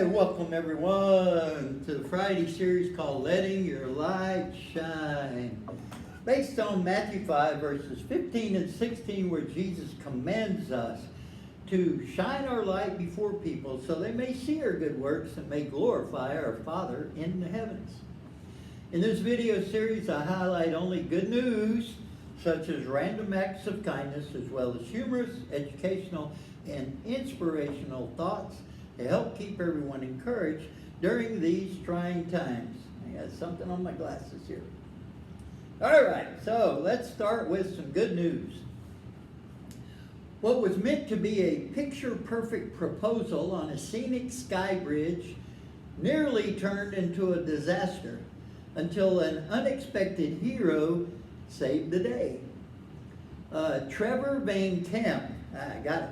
Hey, welcome everyone to the Friday series called Letting Your Light Shine. Based on Matthew 5 verses 15 and 16, where Jesus commands us to shine our light before people so they may see our good works and may glorify our Father in the heavens. In this video series, I highlight only good news, such as random acts of kindness, as well as humorous, educational, and inspirational thoughts to help keep everyone encouraged during these trying times. I got something on my glasses here. All right, so let's start with some good news. What was meant to be a picture-perfect proposal on a scenic sky bridge nearly turned into a disaster until an unexpected hero saved the day. Trevor Van Camp, I got it,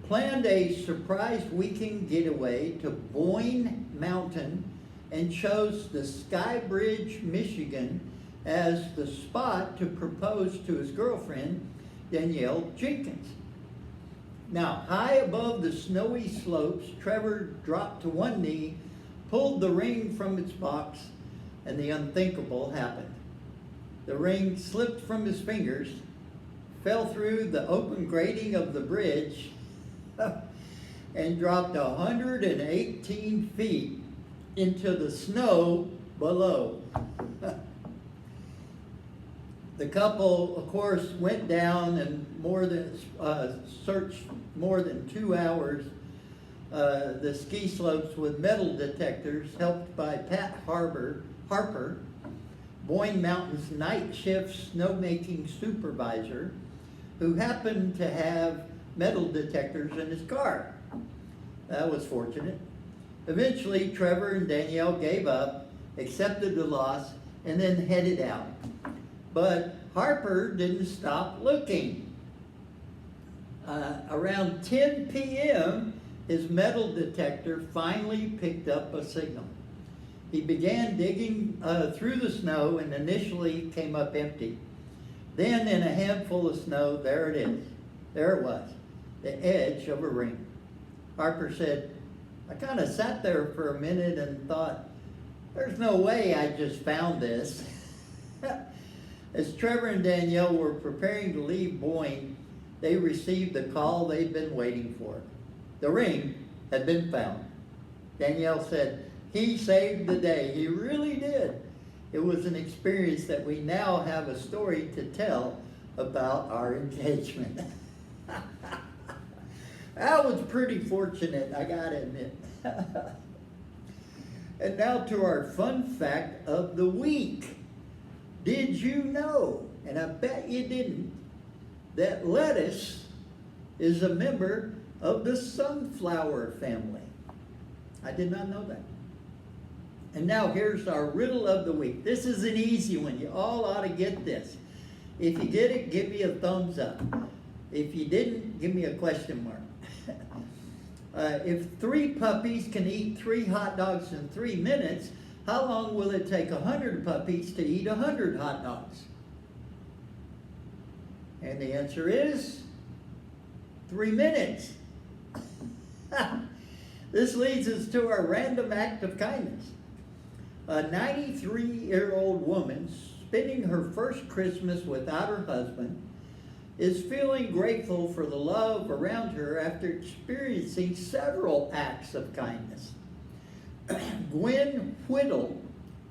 planned a surprise weekend getaway to Boyne Mountain and chose the Sky Bridge, Michigan as the spot to propose to his girlfriend, Danielle Jenkins. Now, high above the snowy slopes, Trevor dropped to one knee, pulled the ring from its box, and the unthinkable happened. The ring slipped from his fingers, fell through the open grating of the bridge, and dropped 118 feet into the snow below. The couple, of course, went down and searched more than 2 hours the ski slopes with metal detectors, helped by Pat Harper, Boyne Mountain's night shift snowmaking supervisor, who happened to have metal detectors in his car. That was fortunate. Eventually, Trevor and Danielle gave up, accepted the loss, and then headed out. But Harper didn't stop looking. Around 10 p.m., his metal detector finally picked up a signal. He began digging through the snow and initially came up empty. Then, in a handful of snow, there it is. There it was, the edge of a ring. Harper said, I kind of sat there for a minute and thought, there's no way I just found this. As Trevor and Danielle were preparing to leave Boyne, they received the call they'd been waiting for. The ring had been found. Danielle said, he saved the day. He really did. It was an experience that we now have a story to tell about our engagement. That was pretty fortunate, I gotta admit. And now to our fun fact of the week. Did you know, and I bet you didn't, that lettuce is a member of the sunflower family? I did not know that. And now here's our riddle of the week. This is an easy one. You all ought to get this. If you get it, give me a thumbs up. If you didn't, give me a question mark. If 3 puppies can eat 3 hot dogs in 3 minutes, how long will it take 100 puppies to eat 100 hot dogs? And the answer is 3 minutes. This leads us to our random act of kindness. A 93-year-old woman spending her first Christmas without her husband is feeling grateful for the love around her after experiencing several acts of kindness. Gwen Whittle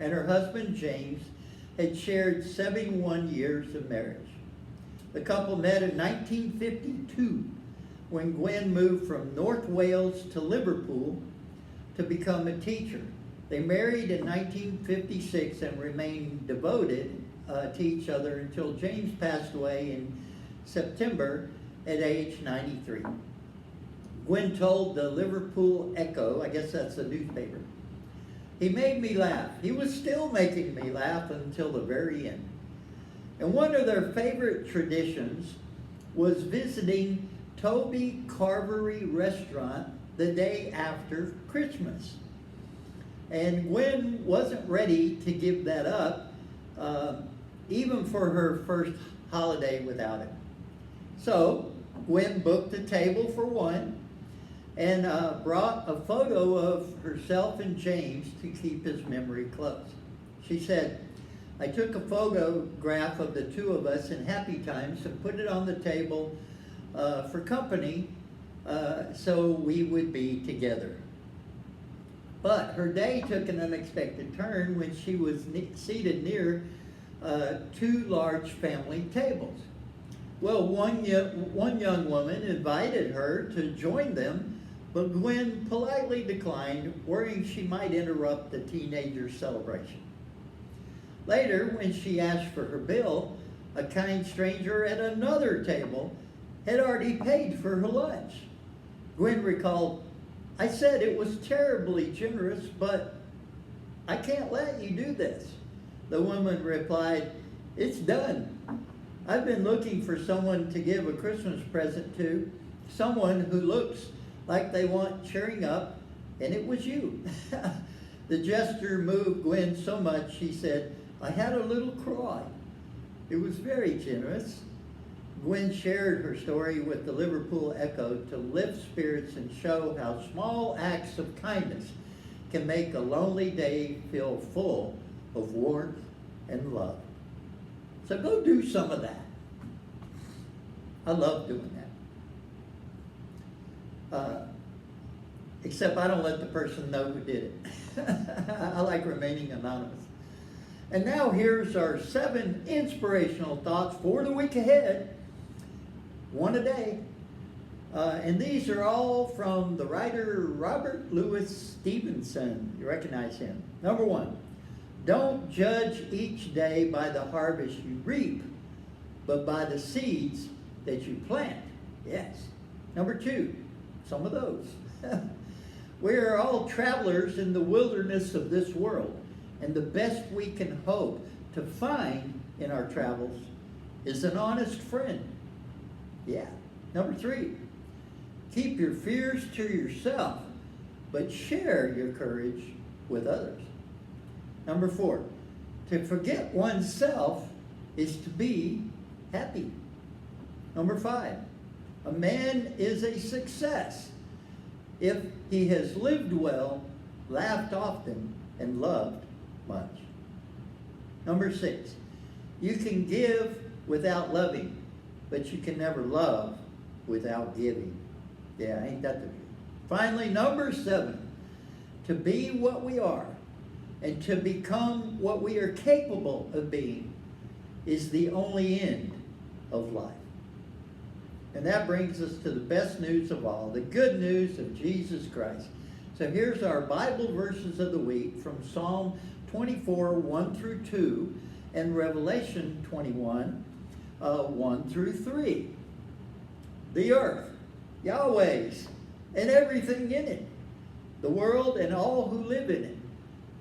and her husband James had shared 71 years of marriage. The couple met in 1952 when Gwen moved from North Wales to Liverpool to become a teacher. They married in 1956 and remained devoted to each other until James passed away in September at age 93. Gwen told the Liverpool Echo, I guess that's the newspaper, he made me laugh. He was still making me laugh until the very end. And one of their favorite traditions was visiting Toby Carvery Restaurant the day after Christmas. And Gwen wasn't ready to give that up, even for her first holiday without it. So Gwen booked a table for one, and brought a photo of herself and James to keep his memory close. She said, "I took a photograph of the two of us in happy times and put it on the table for company so we would be together." But her day took an unexpected turn when she was seated near two large family tables. Well, one young woman invited her to join them, but Gwen politely declined, worrying she might interrupt the teenager's celebration. Later, when she asked for her bill, a kind stranger at another table had already paid for her lunch. Gwen recalled, "I said it was terribly generous, but I can't let you do this." The woman replied, "It's done. I've been looking for someone to give a Christmas present to, someone who looks like they want cheering up, and it was you." The gesture moved Gwen so much, she said, "I had a little cry. It was very generous." Gwen shared her story with the Liverpool Echo to lift spirits and show how small acts of kindness can make a lonely day feel full of warmth and love. So go do some of that. I love doing that. Except I don't let the person know who did it. I like remaining anonymous. And now here's our 7 inspirational thoughts for the week ahead. One a day. And these are all from the writer Robert Louis Stevenson. You recognize him. Number 1, don't judge each day by the harvest you reap, but by the seeds that you plant. Yes. Number 2, some of those. We are all travelers in the wilderness of this world, and the best we can hope to find in our travels is an honest friend. Yeah. Number 3, keep your fears to yourself, but share your courage with others. Number 4, to forget oneself is to be happy. Number 5, a man is a success if he has lived well, laughed often, and loved much. Number 6, you can give without loving, but you can never love without giving. Yeah, ain't that the truth? Finally, number 7, to be what we are and to become what we are capable of being is the only end of life. And that brings us to the best news of all, the good news of Jesus Christ. So here's our Bible verses of the week from Psalm 24, 1 through 2, and Revelation 21, 1 through 3. The earth, Yahweh's, and everything in it, the world and all who live in it.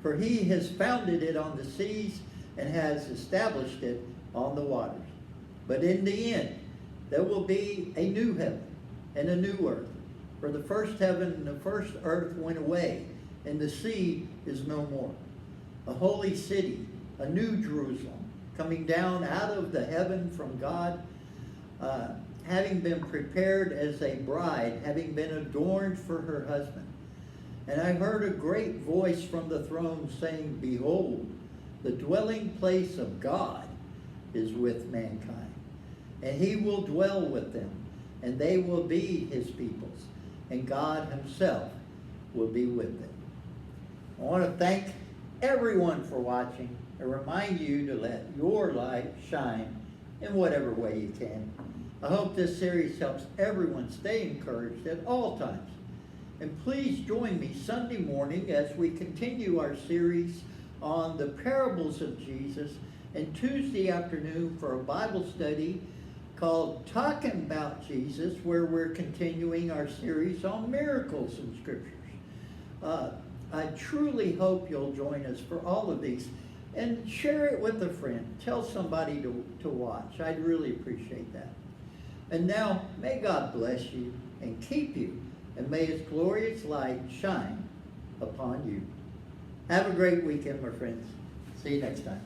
For he has founded it on the seas and has established it on the waters. But in the end, there will be a new heaven and a new earth. For the first heaven and the first earth went away, and the sea is no more. A holy city, a new Jerusalem, coming down out of the heaven from God, having been prepared as a bride, having been adorned for her husband. And I heard a great voice from the throne saying, "Behold, the dwelling place of God is with mankind, and he will dwell with them, and they will be his peoples, and God himself will be with them." I want to thank everyone for watching and remind you to let your light shine in whatever way you can. I hope this series helps everyone stay encouraged at all times. And please join me Sunday morning as we continue our series on the parables of Jesus, and Tuesday afternoon for a Bible study called Talking About Jesus, where we're continuing our series on miracles in Scriptures. I truly hope you'll join us for all of these, and share it with a friend. Tell somebody to watch. I'd really appreciate that. And now, may God bless you and keep you, and may his glorious light shine upon you. Have a great weekend, my friends. See you next time.